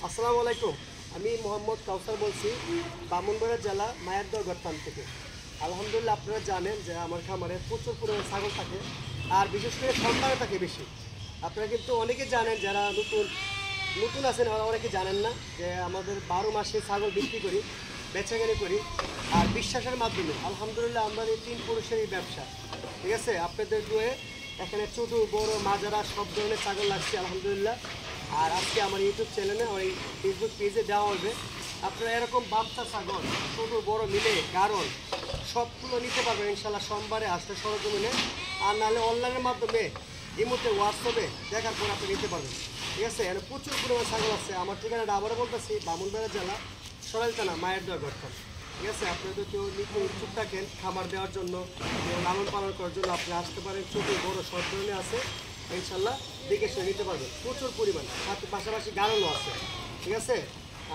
আসসালামু আলাইকুম। আমি মোহাম্মদ কাউসার বলছি, ব্রাহ্মণবাড়িয়া জেলা মায়ারদহ গড়পান থেকে। আলহামদুলিল্লাহ, আপনারা জানেন যে আমার খামারে প্রচুর পরিমাণে ছাগল থাকে, আর বিশেষ করে সন্তান থাকে বেশি। আপনারা কিন্তু অনেকে জানেন, যারা নতুন নতুন আছেন ওরা অনেকে জানেন না যে আমাদের 12 মাসে ছাগল বিক্রি করি, বেচাকেনি করি, আর বিশ্বাসের মাধ্যমে আলহামদুলিল্লাহ আমাদের 3 পুরুষের এই ব্যবসা। ঠিক আছে, আপনাদের দুয়ে এখানে ছোটো বড় মাজারা সব ধরনের ছাগল লাগছে আলহামদুলিল্লাহ। আর আজকে আমার ইউটিউব চ্যানেলে ওই ফেসবুক পেজে দেওয়া হবে। আপনারা এরকম বাচ্চা ছাগল ছোটো বড় মিলে গারল সবগুলো নিতে পারবেন ইনশাল্লাহ সোমবারে আসলে সরজমিনে, আর নাহলে অনলাইনের মাধ্যমে এই মুহূর্তে হোয়াটসঅ্যাপে দেখার পর আপনি নিতে পারবেন। ঠিক আছে, এখানে প্রচুর পরিমাণ ছাগল আছে। আমার ঠিকানাটা আবারও বলতেছি, ব্রাহ্মণবাড়িয়া জেলা সরাইল থানা মায়ারদহ গড়পান। ঠিক আছে, আপনারা যদি কেউ নিতে ইচ্ছুক থাকেন খামার দেওয়ার জন্য, লালন পালন করার জন্য, আপনি আসতে পারেন। ছোটো বড় সব ধরনের আছে ইনশাল্লাহ, দেখে সে নিতে পারবেন প্রচুর পরিমাণ, সাথে পাশাপাশি গাড়লও আছে। ঠিক আছে,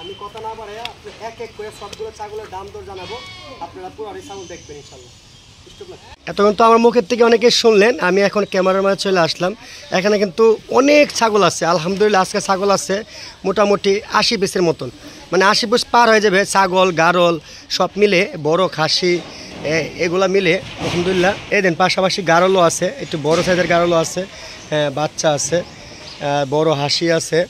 আমি কথা না বাড়াইয়া আপনি এক এক করে সবগুলো ছাগলের দাম দর জানাবো, আপনারা পুরো ছাগল দেখবেন ইনশাল্লাহ। এতক্ষণ তো আমার মুখের থেকে অনেকে শুনলেন, আমি এখন ক্যামেরার মাঝে চলে আসলাম। এখানে কিন্তু অনেক ছাগল আছে আলহামদুলিল্লাহ। আজকে ছাগল আছে মোটামুটি 80 পিসের মতন, মানে 80 পিস পার হয়ে যাবে। ছাগল গারল সব মিলে, বড় খাসি এগুলা মিলে আলহামদুলিল্লাহ। এই দেন পাশাপাশি গারলও আছে, একটু বড় সাইজের গারলও আছে, বাচ্চা আছে, বড় হাসি আছে,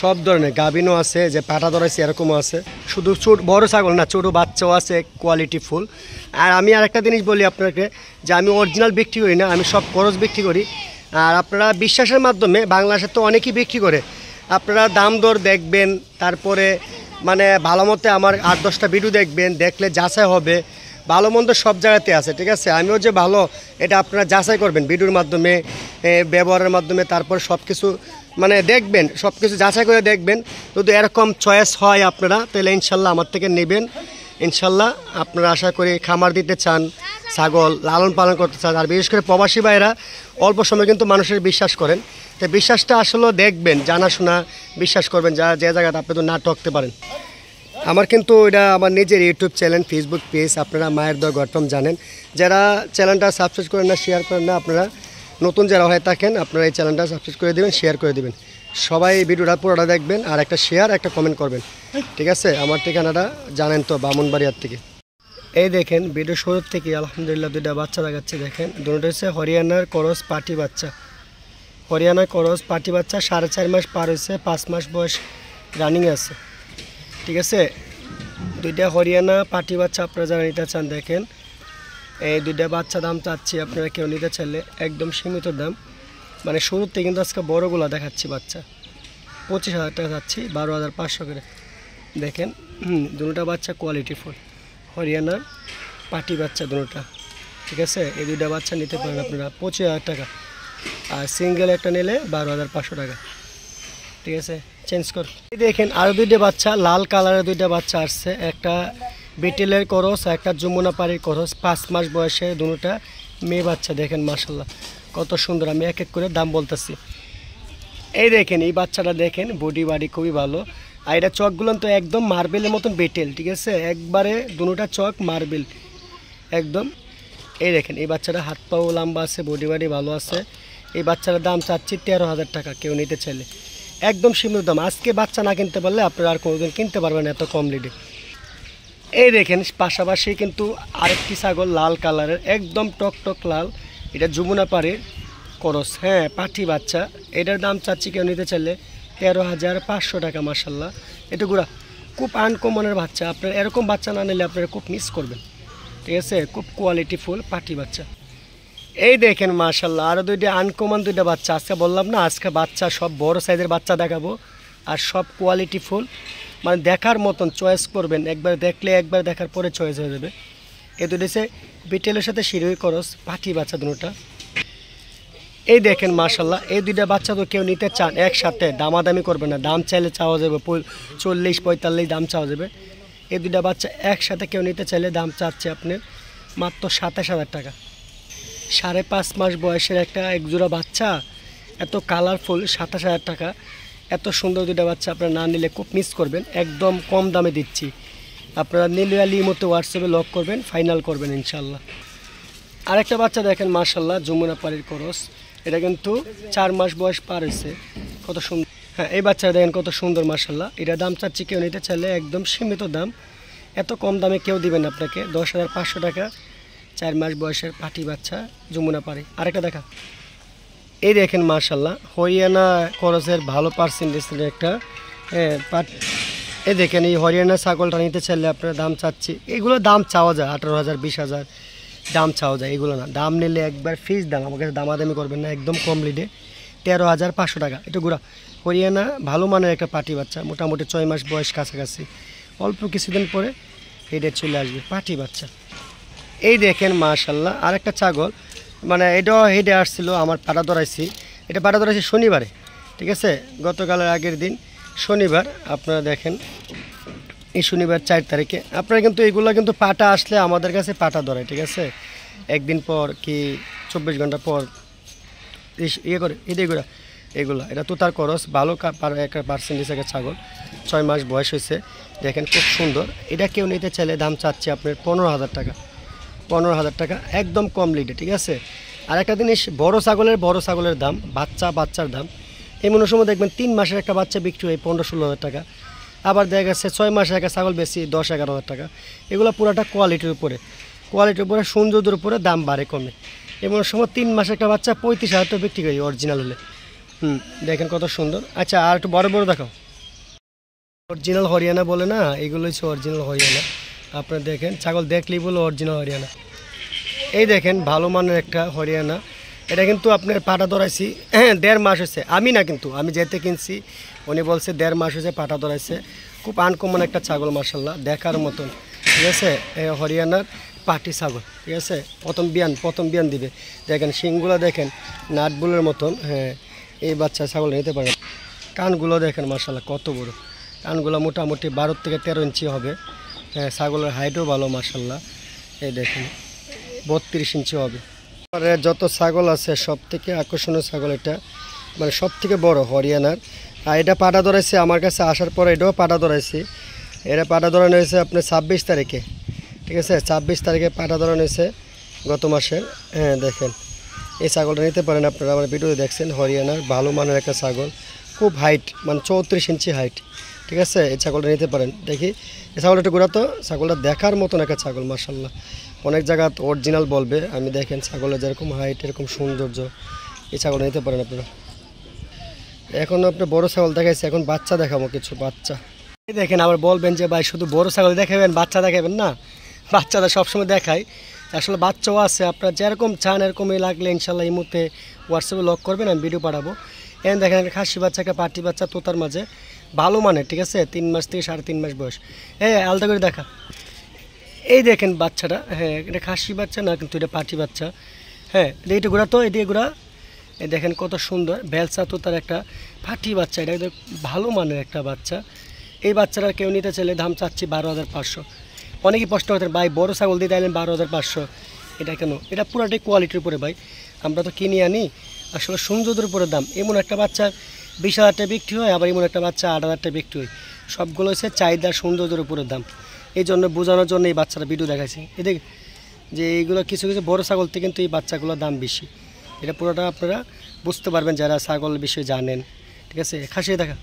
সব ধরনের গাভিনও আছে, যে পাটা ধরাইছে এরকমও আছে। শুধু বড় ছাগল না, ছোটো বাচ্চাও আছে, কোয়ালিটি ফুল। আর আমি আরেকটা জিনিস বলি আপনাকে, যে আমি অরিজিনাল বিক্রি করি না, আমি সব খরচ বিক্রি করি। আর আপনারা বিশ্বাসের মাধ্যমে, বাংলাদেশে তো অনেকেই বিক্রি করে, আপনারা দাম দর দেখবেন, তারপরে মানে ভালো মতে আমার 8-10টা ভিডিও দেখবেন, দেখলে যাচাই হবে। ভালো মন্দ সব জায়গাতে আছে। ঠিক আছে, আমিও যে ভালো এটা আপনারা যাচাই করবেন ভিডিওর মাধ্যমে, ব্যবহারের মাধ্যমে, তারপর সব কিছু মানে দেখবেন, সব কিছু যাচাই করে দেখবেন। যদি এরকম চয়েস হয় আপনারা, তাহলে ইনশাল্লাহ আমার থেকে নেবেন ইনশাল্লাহ। আপনারা আশা করি খামার দিতে চান, ছাগল লালন পালন করতে চান, আর বিশেষ করে প্রবাসী ভাইরা অল্প সময় কিন্তু মানুষের বিশ্বাস করেন। তো বিশ্বাসটা আসলে দেখবেন, জানাশোনা বিশ্বাস করবেন, যা যে জায়গাটা আপনি তো না ঠকতে পারেন। আমার কিন্তু এটা আমার নিজের ইউটিউব চ্যানেল, ফেসবুক পেজ, আপনারা মায়ারদহ গড়পান জানেন। যারা চ্যানেলটা সাবস্ক্রাইব করেন না, শেয়ার করেন না, আপনারা নতুন যারা হয়ে থাকেন, আপনারা এই চ্যানেলটা সাবস্ক্রাইব করে দেবেন, শেয়ার করে দেবেন। সবাই ভিডিওটা পুরোটা দেখবেন, আর একটা শেয়ার একটা কমেন্ট করবেন। ঠিক আছে, আমার ঠিকানাটা জানেন তো, ব্রাহ্মণবাড়িয়ার থেকে। এই দেখেন ভিডিও শুরুর থেকে আলহামদুলিল্লাহ 2টা বাচ্চা দেখাচ্ছে। দেখেন দুটো হচ্ছে হরিয়ানার করস পাটি বাচ্চা, হরিয়ানার করস পাটি বাচ্চা। 4.5 মাস পার হয়েছে, 5 মাস বয়স রানিং আছে। ঠিক আছে, 2টা হরিয়ানা পাটি বাচ্চা আপনারা যারা নিতে চান, দেখেন এই 2টা বাচ্চা দাম চাচ্ছি, আপনারা কেউ নিতে চাইলে একদম সীমিত দাম। মানে শুরুতে কিন্তু আজকে বড়গুলো দেখাচ্ছি বাচ্চা, 25,000 টাকা চাচ্ছি, 12,500 করে। দেখেন দুটা বাচ্চা কোয়ালিটি ফুল, হরিয়ানার পাটি বাচ্চা দুটা। ঠিক আছে, এই 2টা বাচ্চা নিতে পারেন আপনারা 25,000 টাকা, আর সিঙ্গেল একটা নিলে 12,500 টাকা। ঠিক আছে, চেঞ্জ কর। দেখেন আরও 2টা বাচ্চা, লাল কালারের 2টা বাচ্চা আসছে, একটা বিটেলের করস, একটা যমুনা পাড়ির করস, 5 মাস বয়সে দুটা মেয়ে বাচ্চা। দেখেন মাশাল্লাহ কত সুন্দর। আমি এক এক করে দাম বলতেছি। এই দেখেন এই বাচ্চাটা দেখেন, বডি বাড়ি খুবই ভালো। আর এটা চকগুলো তো একদম মার্বেলের মতন বেটেল। ঠিক আছে, একবারে দুটা চক মার্বেল একদম। এই দেখেন এই বাচ্চাটা হাত পাও লম্বা আছে, বডি বাড়ি ভালো আছে। এই বাচ্চাটার দাম চাচ্ছি 13,000 টাকা, কেউ নিতে চাইলে একদম সীমিত দাম। আজকে বাচ্চা না কিনতে পারলে আপনারা আর কোনোদিন কিনতে পারবেন এত কম রেটে। এই দেখেন পাশাপাশি কিন্তু আরেকটি ছাগল লাল কালারের, একদম টক টক লাল, এটা যমুনা পাড়ির করস, পাঠি বাচ্চা। এটার দাম চাচ্ছি কেউ নিতে চাইলে 13,500 টাকা। মাশাল্লাহ এটা গুড়া খুব আনকমনের বাচ্চা, আপনার এরকম বাচ্চা না নিলে আপনারা খুব মিস করবেন। ঠিক আছে, খুব কোয়ালিটি ফুল পাঠি বাচ্চা। এই দেখেন মাশাল্লাহ আরও 2টা আনকমন 2টা বাচ্চা। আজকে বললাম না, আজকে বাচ্চা সব বড় সাইজের বাচ্চা দেখাবো, আর সব কোয়ালিটি ফুল, মানে দেখার মতন, চয়েস করবেন। একবার দেখলে, একবার দেখার পরে চয়েস হয়ে যাবে। এই 2টা হচ্ছে বিটেলের সাথে শিরোই করস পাঠি বাচ্চা দুটা। এই দেখেন মাশাল্লাহ এই 2টা বাচ্চা তো কেউ নিতে চান একসাথে, দামাদামি করবে না, দাম চাইলে চাওয়া যাবে 40-45 দাম চাওয়া যাবে। এই 2টা বাচ্চা একসাথে কেউ নিতে চাইলে দাম চাচ্ছে আপনার মাত্র 27,000 টাকা। 5.5 মাস বয়সের একটা একজোড়া বাচ্চা, এত কালারফুল, 27,000 টাকা। এত সুন্দর 2টা বাচ্চা আপনারা না নিলে খুব মিস করবেন। একদম কম দামে দিচ্ছি, আপনারা নিলে মতো হোয়াটসঅ্যাপে লক করবেন, ফাইনাল করবেন ইনশাল্লাহ। আরেকটা বাচ্চা দেখেন মাশাল্লাহ যমুনা পাড়ির করস, এটা কিন্তু 4 মাস বয়স পার হয়েছে, কত সুন্দর। হ্যাঁ, এই বাচ্চারা দেখেন কত সুন্দর মাশাল্লাহ। এটা দাম চাচ্ছি কেউ নিতে চাইলে একদম সীমিত দাম, এত কম দামে কেউ দিবেন আপনাকে। 10,500 টাকা 4 মাস বয়সের পাটি বাচ্চা যমুনা পাড়ি। আরেকটা দেখা, এই দেখেন মাশাল্লাহ হরিয়ানা খরচের ভালো পার্সেন্টেজের একটা এই দেখেন এই হরিয়ানা ছাগলটা নিতে চাইলে আপনার দাম চাচ্ছি, এগুলো দাম চাওয়া যায় 18,000 20,000 দাম চাওয়া যায়, এগুলো না। দাম নিলে একবার ফিক্স দাম, আমার কাছে দামাদামি করবেন না, একদম কম লিডে 13,500 টাকা। এটা গুড়া হরিয়ানা ভালো মানের একটা পাটি বাচ্চা, মোটামুটি 6 মাস বয়স কাছাকাছি, অল্প কিছুদিন পরে এটা চলে আসবে পাটি বাচ্চা। এই দেখেন মাশাল্লাহ আরেকটা ছাগল, মানে এটাও হেডে আসছিল, আমার পাটা ধরাইছি, এটা পাটা ধরাইছি শনিবারে, ঠিক আছে, গতকালের আগের দিন শনিবার। আপনারা দেখেন এই শনিবার 4 তারিখে আপনারা কিন্তু এগুলো কিন্তু পাটা আসলে আমাদের কাছে পাটা ধরায়, ঠিক আছে, একদিন পর কি 24 ঘন্টা পর ইয়ে করে এগুলো এগুলো এটা তো তার খরচ ভালো একটা পার্সেন্টেজ একটা ছাগল, 6 মাস বয়স হয়েছে, দেখেন খুব সুন্দর। এটা কেউ নিতে চাইলে দাম চাচ্ছে আপনার 15,000 টাকা, 15,000 টাকা একদম কম লিডে, ঠিক আছে। আর একটা জিনিস, বড় ছাগলের দাম, বাচ্চার দাম এমন সময় দেখবেন 3 মাসের একটা বাচ্চা বিক্রি হয় 15-16,000 টাকা, আবার দেখা গেছে 6 মাসের একটা ছাগল বেশি 10-11,000 টাকা। এগুলো পুরোটা কোয়ালিটির উপরে সৌন্দর্যের উপরে দাম বাড়ে কমে। এমন সময় 3 মাসের একটা বাচ্চা 35,000 টাকা বিক্রি করি অরিজিনাল হলে। দেখেন কত সুন্দর। আচ্ছা আর একটু বড় দেখাও, অরিজিনাল হরিয়ানা বলে না, এগুলো হচ্ছে অরিজিনাল হরিয়ানা। আপনারা দেখেন ছাগল দেখলেই বলো অরিজিনাল হরিয়ানা। এই দেখেন ভালো মানের একটা হরিয়ানা, এটা কিন্তু আপনার পাটা ধরাইছি 1.5 মাস হয়েছে, আমি না কিন্তু আমি যেতে কিনছি, উনি বলছে 1.5 মাস হয়েছে পাটা ধরাইছে। খুব আনকমন একটা ছাগল মাশাল্লাহ, দেখার মতন, ঠিক আছে, হরিয়ানার পাটি ছাগল, ঠিক আছে, প্রথম বিয়ান দিবে। দেখেন শিংগুলো দেখেন নাটবুলের মতন। হ্যাঁ, এই বাচ্চা ছাগল নিতে পারেন। কানগুলো দেখেন মাশাল্লাহ কত বড়, কানগুলো মোটামুটি 12 থেকে 13 ইঞ্চি হবে। হ্যাঁ, ছাগলের হাইটও ভালো মাশাল্লাহ, এই দেখেন 32 ইঞ্চি হবে। আর যত ছাগল আছে সব থেকে আকর্ষণীয় ছাগল এটা, মানে সব থেকে বড় হরিয়ানার। আর এটা পাটা ধরাইছে আমার কাছে আসার পরে, এটাও পাটা ধরাইছি, এটা পাটা ধরানো হয়েছে আপনার 26 তারিখে, ঠিক আছে, 26 তারিখে পাটা ধরানো হয়েছে গত মাসের। হ্যাঁ দেখেন এই ছাগলটা নিতে পারেন আপনারা, আমার ভিডিওতে দেখছেন, হরিয়ানার ভালো মানের একটা ছাগল, খুব হাইট, মানে 34 ইঞ্চি হাইট, ঠিক আছে, এই ছাগলটা নিতে পারেন। দেখি এই ছাগলটা একটু ঘোরাতো, ছাগলটা দেখার মতন একটা ছাগল মাশাল্লাহ, অনেক জায়গা অরিজিনাল বলবে, আমি দেখেন ছাগলের যেরকম হাইট এরকম সৌন্দর্য, এই ছাগলটা নিতে পারেন আপনারা। এখন আপনি বড় ছাগল দেখাইছে, এখন বাচ্চা দেখাবো কিছু বাচ্চা। এই দেখেন আবার বলবেন যে ভাই শুধু বড় ছাগল দেখাবেন বাচ্চা দেখাবেন না, বাচ্চারা সবসময় দেখাই, আসলে বাচ্চাও আছে, আপনারা যেরকম চান এরকমই লাগলে ইনশাল্লাহ এই মুহূর্তে হোয়াটসঅ্যাপে লক করবেন, আমি ভিডিও পাঠাবো। এখন দেখেন একটা খাসি বাচ্চা একটা পাটি বাচ্চা তোতার মাঝে ভালো মানের, ঠিক আছে, 3 মাস থেকে 3.5 মাস বয়স। আলাদা করে দেখা, এই দেখেন বাচ্চাটা, হ্যাঁ এটা খাসি বাচ্চা না কিন্তু এটা পাটি বাচ্চা। হ্যাঁ এটা ঘোরা তো, এদিকে ঘোরা, এই দেখেন কত সুন্দর বেলসা তোতার একটা পাটি বাচ্চা, এটা ভালো মানের একটা বাচ্চা। এই বাচ্চারা কেউ নিতে চাইলে দাম চাচ্ছি 12,500। অনেকেই প্রশ্ন করতেন ভাই বড় ছাগল দিয়ে দিলেন 12,500, এটা কেন? এটা পুরাটাই কোয়ালিটির উপরে ভাই, আমরা তো কিনে আনি, আসলে সৌন্দর্যের উপরে দাম। এমন একটা বাচ্চা 20,000 টাকা বিক্রি হয়, আবার এমন একটা বাচ্চা 8,000 টাকা বিক্রি হয়, সবগুলো হচ্ছে চাহিদা সৌন্দর্যের উপরে দাম। এই জন্য বোঝানোর জন্য এই বাচ্চারা ভিডিও দেখাইছে। এদিকে যে এইগুলো কিছু বড় ছাগল থেকে কিন্তু এই বাচ্চাগুলোর দাম বেশি, এটা পুরোটা আপনারা বুঝতে পারবেন যারা ছাগল বিষয়ে জানেন, ঠিক আছে। খাসি দেখা,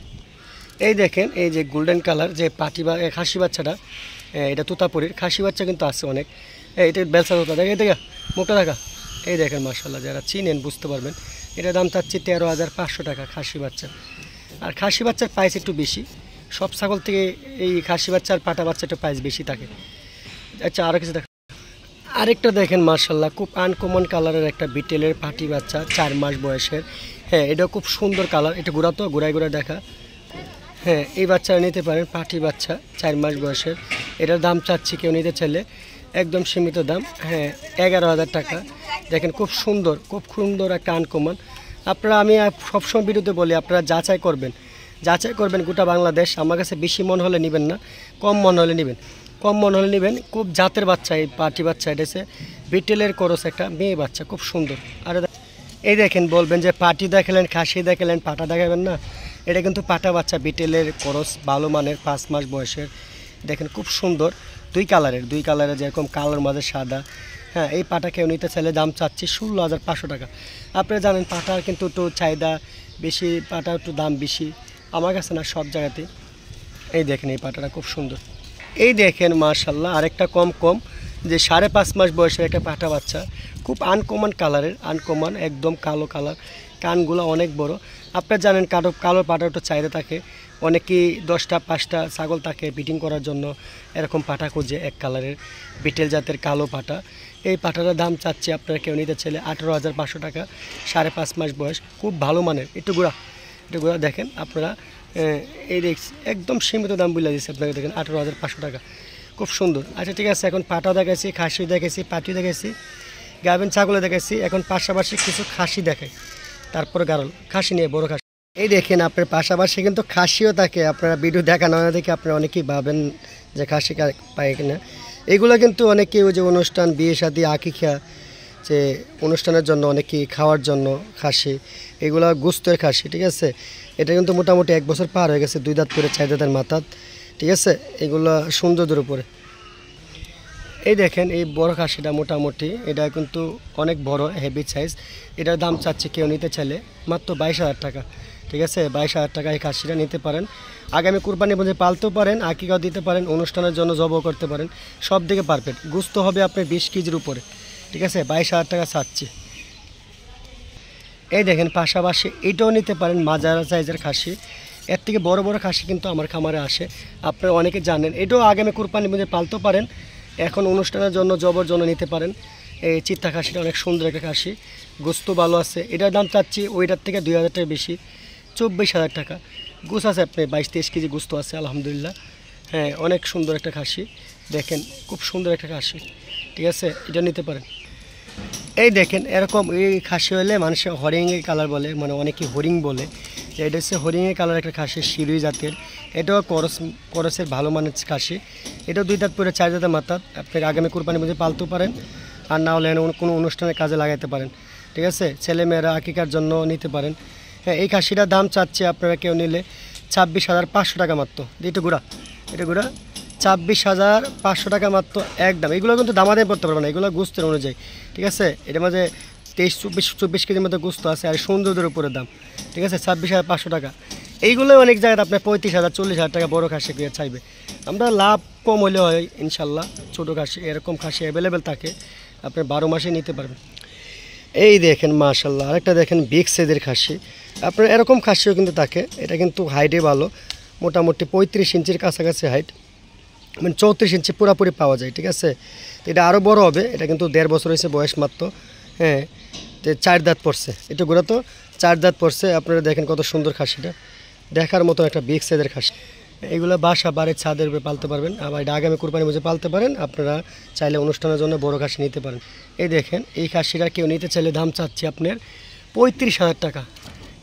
এই দেখেন এই যে গোল্ডেন কালার যে পাটি বা খাসি বাচ্চাটা, এটা তোতাপুরির খাসি বাচ্চা কিন্তু আছে অনেক, এটা বেলসা তোতা, দেখে দেখা মুখটা দেখা, এই দেখেন মাশাল্লাহ যারা চিনেন বুঝতে পারবেন। এটার দাম চাচ্ছি 13,500 টাকা খাসি বাচ্চা। আর খাসি বাচ্চার প্রাইস একটু বেশি, সব ছাগল থেকে এই খাসি বাচ্চা আর পাটা বাচ্চাটা প্রাইস বেশি থাকে। আচ্ছা আরও কিছু দেখা, আরেকটা দেখেন মাশাল্লাহ খুব আনকমন কালারের একটা বিটেলের পাটি বাচ্চা 4 মাস বয়সের। হ্যাঁ এটা খুব সুন্দর কালার, এটা ঘোরা তো ঘোরায় দেখা। হ্যাঁ এই বাচ্চারা নিতে পারেন, পাটি বাচ্চা 4 মাস বয়সের। এটার দাম চাচ্ছি কেউ নিতে চাইলে একদম সীমিত দাম, হ্যাঁ 11,000 টাকা। দেখেন খুব সুন্দর একটা আনকমন। আপনারা আমি সবসময় ভিডিওতে বলি আপনারা যাচাই করবেন গোটা বাংলাদেশ। আমার কাছে বেশি মন হলে নেবেন না, কম মন হলে নেবেন। খুব জাতের বাচ্চা এই পাটি বাচ্চা, এটা হচ্ছে বিটেলের করস একটা মেয়ে বাচ্চা, খুব সুন্দর। আর এই দেখেন বলবেন যে পাটি দেখালেন খাসি দেখালেন পাটা দেখাবেন না, এটা কিন্তু পাটা বাচ্চা বিটেলের করস ভালো মানের 5 মাস বয়সের। দেখেন খুব সুন্দর, দুই কালারের যেরকম কালোর মাঝে সাদা। হ্যাঁ এই পাটা কেউ নিতে চাইলে দাম চাচ্ছি 16,500 টাকা। আপনারা জানেন পাটার কিন্তু একটু চাহিদা বেশি, পাটা একটু দাম বেশি, আমার কাছে না সব জায়গাতেই। এই দেখেন এই পাটাটা খুব সুন্দর। এই দেখেন মাশাল্লাহ আরেকটা কম যে 5.5 মাস বয়সের একটা পাটা বাচ্চা, খুব আনকমন কালারের, আনকমন একদম কালো কালার, কানগুলো অনেক বড়। আপনারা জানেন কালো পাটা একটু চাহিদা থাকে, অনেকেই 10টা 5টা ছাগল থাকে ব্রিডিং করার জন্য, এরকম পাটা খুঁজে এক কালারের বিটেল জাতের কালো পাটা। এই পাটাটার দাম চাচ্ছে আপনারা কেউ নিতে চাইলে 18,500 টাকা, 5.5 মাস বয়স, খুব ভালো মানের। একটু ঘোরা দেখেন আপনারা, এই একদম সীমিত দাম বলে দিচ্ছে আপনাকে, দেখেন 18,500 টাকা, খুব সুন্দর। আচ্ছা ঠিক আছে, এখন পাটাও দেখাইছি, খাসি দেখাইছি, পাটিও দেখাইছি, গাভিন ছাগলে দেখাইছি, এখন পাশাপাশি কিছু খাসি দেখাই, তারপরে গারল খাসি নিয়ে বড় খাসি। এই দেখেন আপনার পাশাপাশি কিন্তু খাসিও থাকে, আপনারা ভিডিও দেখানো না দেখে আপনারা অনেকেই ভাবেন যে খাসি পায় কিনা। এগুলো কিন্তু অনেকেই ওই যে অনুষ্ঠান, বিয়ে শাদী, আকিকা, যে অনুষ্ঠানের জন্য অনেকেই খাওয়ার জন্য খাসি, এগুলো গোস্তের খাসি, ঠিক আছে। এটা কিন্তু মোটামুটি 1 বছর পার হয়ে গেছে, 2 দাঁত করে 4 দাঁতের মাথাত, ঠিক আছে। এগুলো সৌন্দর্যের উপরে। এই দেখেন এই বড় খাসিটা মোটামুটি, এটা কিন্তু অনেক বড় হেভি সাইজ। এটার দাম চাচ্ছে কেউ নিতে চাইলে মাত্র 22,000 টাকা, ঠিক আছে। 22,000 টাকা এই খাসিটা নিতে পারেন। আগামী কুরবানি মধ্যে পালতেও পারেন, আকিকাও দিতে পারেন, অনুষ্ঠানের জন্য জবও করতে পারেন, সব দিকে পারফেক্ট। গোস্ত হবে আপনার 20 কেজির উপরে, ঠিক আছে। 22,000 টাকা চাচ্ছি। এই দেখেন পাশাপাশি এটাও নিতে পারেন, মাঝারি সাইজের খাসি। এর থেকে বড় বড় খাসি কিন্তু আমার খামারে আসে, আপনারা অনেকে জানেন। এটাও আগামী কুরবানির মধ্যে পালতেও পারেন, এখন অনুষ্ঠানের জন্য জবর জন্য নিতে পারেন। এই চিত্তা খাসিটা অনেক সুন্দর একটা খাসি, গোস্ত ভালো আছে। এটার দাম চাচ্ছি ওইটার থেকে 2,000 টাকা বেশি, 24,000 টাকা। গোস আছে আপনি 22-23 কেজি গোস্ত আছে আলহামদুলিল্লাহ। হ্যাঁ, অনেক সুন্দর একটা খাসি, দেখেন খুব সুন্দর একটা খাসি, ঠিক আছে। এটা নিতে পারেন। এই দেখেন এরকম এই খাসি হলে মানুষের হরিংয়ের কালার বলে, মানে অনেকে হরিং বলে, যে এটা হচ্ছে হরিংয়ের কালার একটা খাসি, শিরুই জাতের। এটাও করসের ভালো মানের খাসি। এটাও 2 দাঁত পরে 4 দাঁতের মাথা। আপনি আগামী কুরবানির মধ্যে পালতেও পারেন, আর না হলে কোনো অনুষ্ঠানের কাজে লাগাইতে পারেন, ঠিক আছে। ছেলেমেয়েরা আকিকার জন্য নিতে পারেন। হ্যাঁ, এই খাসিটার দাম চাচ্ছে আপনারা কেউ নিলে 26,500 টাকা মাত্র। এটা ঘোরা 26,500 টাকা মাত্র একদম। এগুলো কিন্তু দামাদামি করতে পারবে না, এগুলো গোস্তের অনুযায়ী, ঠিক আছে। এটার মাঝে 23-24 কেজির মধ্যে গোস্ত আছে, আর সৌন্দর্যের উপরে দাম, ঠিক আছে। 26,500 টাকা। এইগুলো অনেক জায়গায় আপনার 35,000 40,000 টাকা বড়ো খাসি দিয়ে চাইবে। আমরা লাভ কম হলে হয় ইনশাল্লাহ। ছোটো খাসি এরকম খাসি অ্যাভেলেবেল থাকে, আপনি 12 মাসে নিতে পারবেন। এই দেখেন মাশাল্লাহ আরেকটা দেখেন বিগ সাইজের খাসি। আপনার এরকম খাসিও কিন্তু থাকে, এটা কিন্তু হাইটে ভালো, মোটামুটি 35 ইঞ্চির কাছাকাছি হাইট, মানে 34 ইঞ্চি পুরোপুরি পাওয়া যায়, ঠিক আছে। তো এটা আরও বড় হবে, এটা কিন্তু 1.5 বছর হয়েছে বয়স মাত্র। হ্যাঁ, যে 4 দাঁত পড়ছে, এটা ঘোরা তো 4 দাঁত পড়ছে। আপনারা দেখেন কত সুন্দর খাসিটা, দেখার মতো একটা বিগ সাইজের খাসি। এগুলো বাসা বাড়ির ছাদের উপরে পালতে পারবেন, আবার এটা আগামী কুরবানির মধ্যে পালতে পারেন। আপনারা চাইলে অনুষ্ঠানের জন্য বড় খাসি নিতে পারেন। এই দেখেন এই খাসিটা কেউ নিতে চাইলে দাম চাচ্ছি আপনার 35,000 টাকা।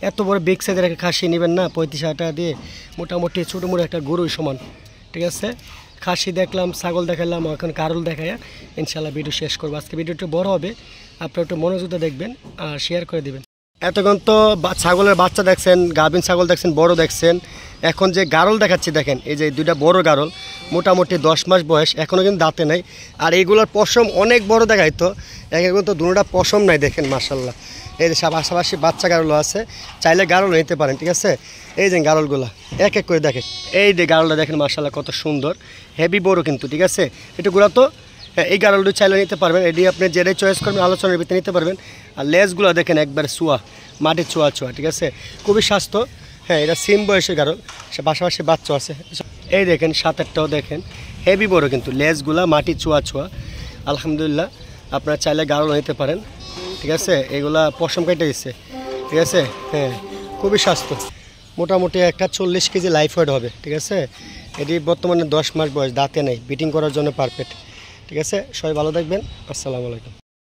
এত বড় বিগ সাইজের একটা খাসি নেবেন না 35,000 টাকা দিয়ে, মোটামুটি ছোটো মোটো একটা গরুই সমান, ঠিক আছে। খাসি দেখলাম, ছাগল দেখালাম, এখন কারল দেখায় ইনশাল্লাহ ভিডিও শেষ করবো। আজকে ভিডিওটা বড় হবে, আপনারা একটু মনোযোগ দেখবেন আর শেয়ার করে দেবেন। এতক্ষণ তো ছাগলের বাচ্চা দেখছেন, গাভিন ছাগল দেখছেন, বড় দেখছেন। এখন যে গারল দেখাচ্ছি দেখেন, এই যে 2টা বড় গারল, মোটামুটি 10 মাস বয়স, এখনও কিন্তু দাঁতে নাই। আর এইগুলোর পশম অনেক বড় দেখাইতো, এখন তো দুটোটা পশম নাই, দেখেন মার্শাল্লাহ। এই যে পাশাপাশি বাচ্চা গারলও আছে, চাইলে গারল নিতে পারেন, ঠিক আছে। এই যে গারলগুলো এক এক করে দেখেন, এই যে গারলটা দেখেন মার্শাল্লাহ কত সুন্দর, হেভি বড় কিন্তু, ঠিক আছে। এটা গুলো তো এই গারলটা চাইলে নিতে পারবেন, এটি আপনি যেটাই চয়েস করবেন আলোচনার ভিতরে নিতে পারবেন। আর লেজগুলো দেখেন একবার চুয়া, মাটির চুয়া, ঠিক আছে, খুবই স্বাস্থ্য। হ্যাঁ, এটা সিম বয়সের গারল, সে পাশাপাশি বাচ্চা আছে। এই দেখেন 7-8টাও দেখেন হেভি বড় কিন্তু, লেজগুলা মাটির চুয়া, আলহামদুলিল্লাহ। আপনারা চাইলে গারল নিতে পারেন, ঠিক আছে। এগুলা পশম কেটে দিচ্ছে, ঠিক আছে। হ্যাঁ, খুবই স্বাস্থ্য, মোটামুটি একটা 40 কেজি লাইফ ওয়েট হবে, ঠিক আছে। এটি বর্তমানে 10 মাস বয়স, দাঁতে নেই, বিটিং করার জন্য পারফেক্ট, ঠিক আছে। সবাই ভালো থাকবেন, আসসালামু আলাইকুম।